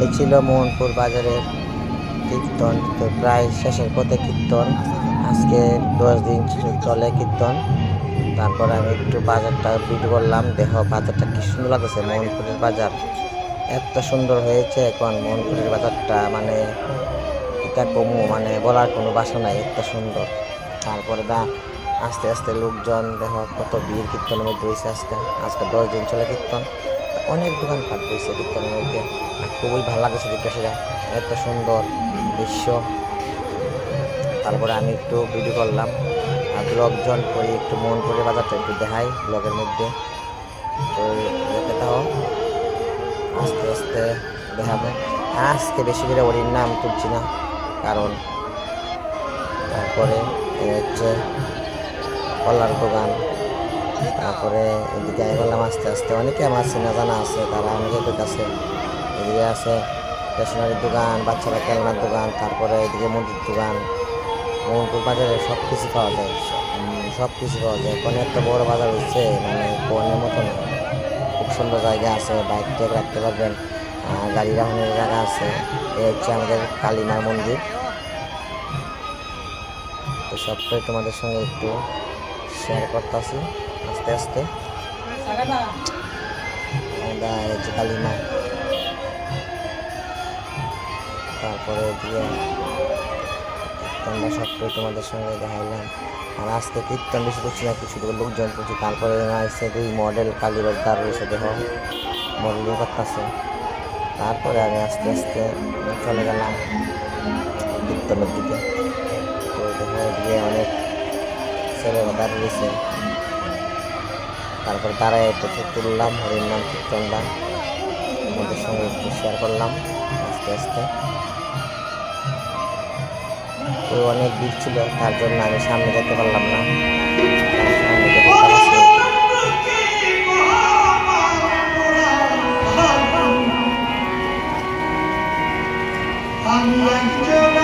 এই ছিল মোহনপুর বাজারের কীর্তন। তো প্রায় শেষের পথে কীর্তন, আজকে 10 দিন চলে কীর্তন। তারপর আমি একটু বাজারটা ভিডিও করলাম, দেখো বাজারটা কি সুন্দর লাগতেছে। মোহনপুরের বাজার এত সুন্দর হয়েছে এখন, মোহনপুরের বাজারটা মানে এটা কমু মানে বলার কোনো ভাষা নাই, এত সুন্দর। তারপরে আস্তে আস্তে লোকজন দেখো কত ভিড় কীর্তনের মধ্যে হয়েছে। আজকে 10 দিন চলে কীর্তন, অনেক দোকানপাট হয়েছে কীর্তনের মধ্যে। আর খুবই ভালো লাগছে দেখতে, সেটা এত সুন্দর দৃশ্য। তারপরে আমি একটু ভিডিও করলাম আর ব্লগজন করি, একটু মোহনপুরের বাজারটা একটু দেখাই ব্লগের মধ্যে। তো দেখতে থাও, আস্তে আস্তে দেখাবো। আজকে বেশি করে ওরির নাম তুলছি না, কারণ তারপরে হচ্ছে কলার দোকান। তারপরে এদিকে আমি বললাম আস্তে আস্তে, অনেকে আমার চেনা জানা আছে, তারা অনেকের কাছে। এদিকে আছে স্টেশনারির দোকান, বাচ্চারা খেলনার দোকান, তারপরে এদিকে মুদির দোকান। মোহনপুর বাজারে সব কিছু পাওয়া যায়, সব কিছু পাওয়া যায়। এখন এত বড় বাজার হচ্ছে, মানে কোনের মতো না। খুব সুন্দর জায়গা আছে, বাইক টেক রাখতে পারবেন, গাড়ি রাখানোর জায়গা আছে। এই হচ্ছে আমাদের কালীমার মন্দির। তো সবটাই তোমাদের সঙ্গে একটু শেয়ার করতেছি আস্তে আস্তে। এই যে কালীমা, তারপরে দিয়ে কীর্তনটা সবটাই তোমাদের সঙ্গে দেখাইলাম। আর আজকে কীর্তন বেশি করছি না, কিছু লোকজন করছি। তারপরে আসছে 2 মডেল কালীবার দ্বার রয়েছে, দেখো মডেলিং করতেছে। তারপরে আমি আস্তে আস্তে চলে গেলাম কীর্তনের দিকে। তো দেখো এদিকে অনেক ছেলেরা দাঁড়িয়ে রয়েছে। তারপর দাঁড়ায় একটু তুললাম হরির নাম কীর্তনটা, আমাদের সঙ্গে একটু শেয়ার করলাম আস্তে আস্তে। তো অনেক ভিড় ছিল, তার জন্য আমি সামনে যেতে পারলাম না। সামনে যেতে পারছি। আমি একজন